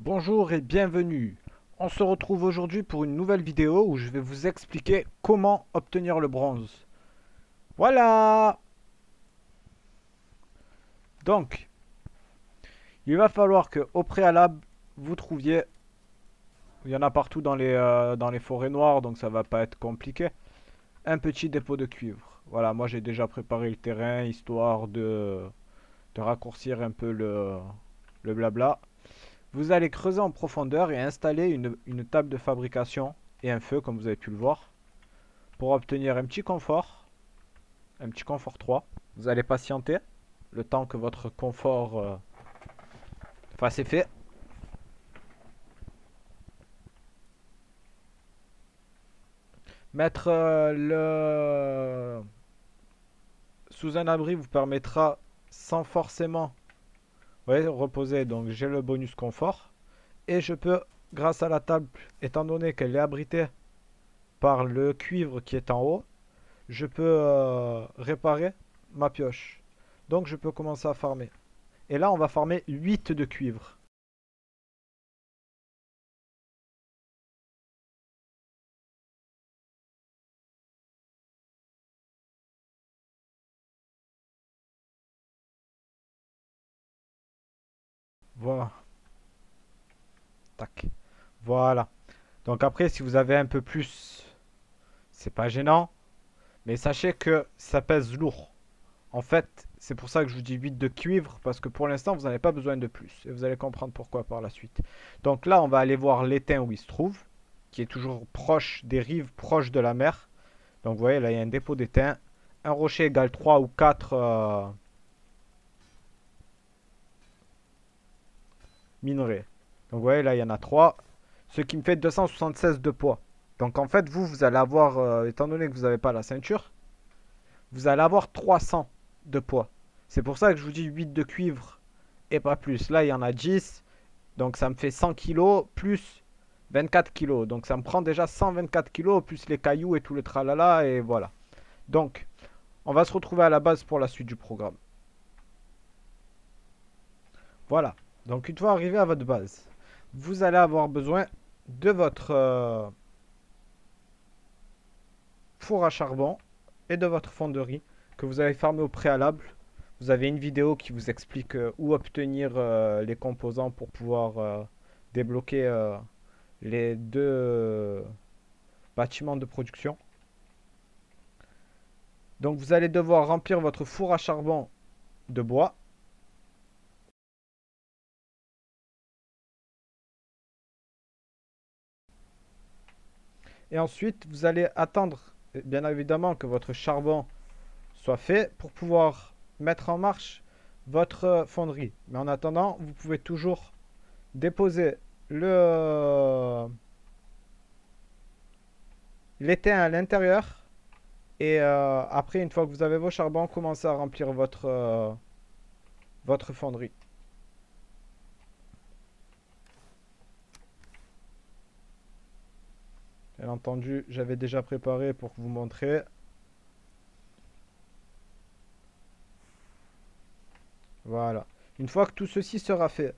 Bonjour et bienvenue. On se retrouve aujourd'hui pour une nouvelle vidéo où je vais vous expliquer comment obtenir le bronze. Voilà! Donc, il va falloir que au préalable, vous trouviez, il y en a partout dans les forêts noires, donc ça va pas être compliqué, un petit dépôt de cuivre. Voilà, moi j'ai déjà préparé le terrain histoire de raccourcir un peu le blabla. Vous allez creuser en profondeur et installer une table de fabrication et un feu, comme vous avez pu le voir, pour obtenir un petit confort 3. Vous allez patienter le temps que votre confort fasse effet. Mettre le sous un abri vous permettra sans forcément reposer. Donc j'ai le bonus confort et je peux, grâce à la table, étant donné qu'elle est abritée par le cuivre qui est en haut, je peux réparer ma pioche. Donc je peux commencer à farmer. Et là, on va farmer 8 de cuivre. Voilà. Tac. Voilà. Donc après, si vous avez un peu plus, c'est pas gênant. Mais sachez que ça pèse lourd. En fait, c'est pour ça que je vous dis 8 de cuivre. Parce que pour l'instant, vous n'avez pas besoin de plus. Et vous allez comprendre pourquoi par la suite. Donc là, on va aller voir l'étang où il se trouve. Qui est toujours proche des rives, proche de la mer. Donc vous voyez, là, il y a un dépôt d'étain. Un rocher égale 3 ou 4 minerais. Donc vous voyez, là, il y en a 3. Ce qui me fait 276 de poids. Donc en fait, vous allez avoir, étant donné que vous n'avez pas la ceinture, vous allez avoir 300 de poids. C'est pour ça que je vous dis 8 de cuivre et pas plus. Là, il y en a 10. Donc ça me fait 100 kilos plus 24 kilos. Donc ça me prend déjà 124 kilos plus les cailloux et tout le tralala. Et voilà. Donc, on va se retrouver à la base pour la suite du programme. Voilà. Donc une fois arrivé à votre base, vous allez avoir besoin de votre four à charbon et de votre fonderie que vous avez farmé au préalable. Vous avez une vidéo qui vous explique où obtenir les composants pour pouvoir débloquer les deux bâtiments de production. Donc vous allez devoir remplir votre four à charbon de bois. Et ensuite, vous allez attendre, bien évidemment, que votre charbon soit fait pour pouvoir mettre en marche votre fonderie. Mais en attendant, vous pouvez toujours déposer l'étain à l'intérieur et après, une fois que vous avez vos charbons, commencez à remplir votre fonderie. Bien entendu, j'avais déjà préparé pour vous montrer. Voilà. Une fois que tout ceci sera fait,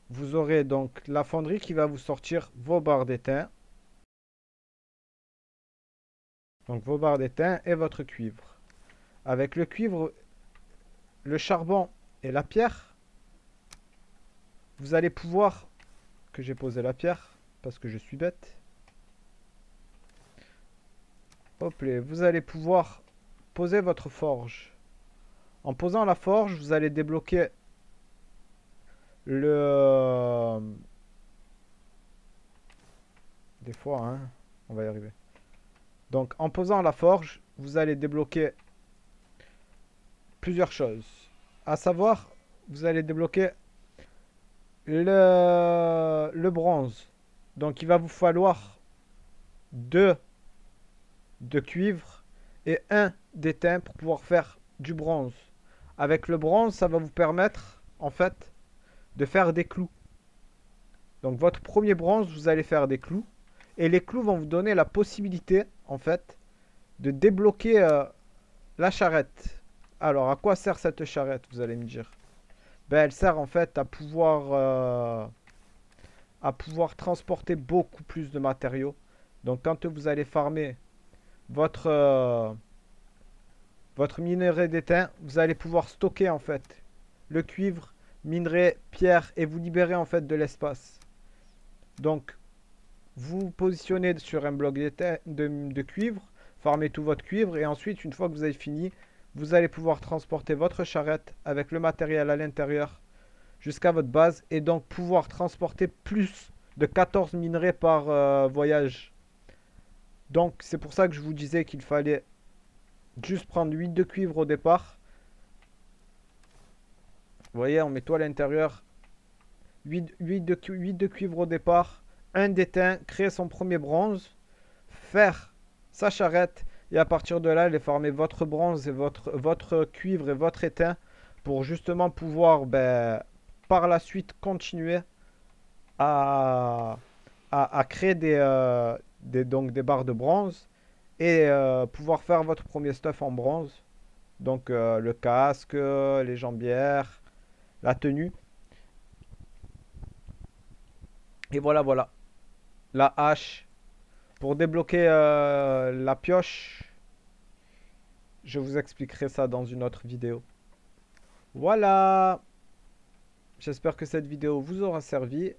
vous aurez donc la fonderie qui va vous sortir vos barres d'étain. Donc vos barres d'étain et votre cuivre. Avec le cuivre, le charbon et la pierre, vous allez pouvoir, que j'ai posé la pierre, parce que je suis bête. Hop là, vous allez pouvoir poser votre forge. En posant la forge, vous allez débloquer le... Des fois, hein, on va y arriver. Donc en posant la forge, vous allez débloquer plusieurs choses. À savoir, vous allez débloquer le bronze. Donc il va vous falloir 2 de cuivre et 1 d'étain pour pouvoir faire du bronze. Avec le bronze, ça va vous permettre en fait de faire des clous. Donc votre premier bronze, vous allez faire des clous. Et les clous vont vous donner la possibilité en fait de débloquer la charrette. Alors à quoi sert cette charrette, vous allez me dire? Ben, elle sert en fait à pouvoir à pouvoir transporter beaucoup plus de matériaux. Donc quand vous allez farmer votre, votre minerai d'étain, vous allez pouvoir stocker en fait le cuivre, minerai, pierre et vous libérer en fait de l'espace. Donc vous vous positionnez sur un bloc de cuivre, farmez tout votre cuivre et ensuite une fois que vous avez fini, vous allez pouvoir transporter votre charrette avec le matériel à l'intérieur jusqu'à votre base et donc pouvoir transporter plus de 14 minerais par voyage. Donc c'est pour ça que je vous disais qu'il fallait juste prendre 8 de cuivre au départ. Vous voyez, on met tout à l'intérieur. 8 de cuivre au départ, un d'étain, créer son premier bronze, faire sa charrette et à partir de là, aller farmer votre bronze et votre cuivre et votre étain pour justement pouvoir par la suite continuer à, à créer donc des barres de bronze et pouvoir faire votre premier stuff en bronze. Donc le casque, les jambières, la tenue. Et voilà, voilà. La hache. Pour débloquer la pioche, je vous expliquerai ça dans une autre vidéo. Voilà. J'espère que cette vidéo vous aura servi.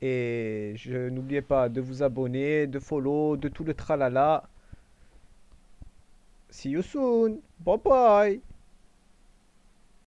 Et n'oubliez pas de vous abonner, de follow, de tout le tralala. See you soon. Bye bye.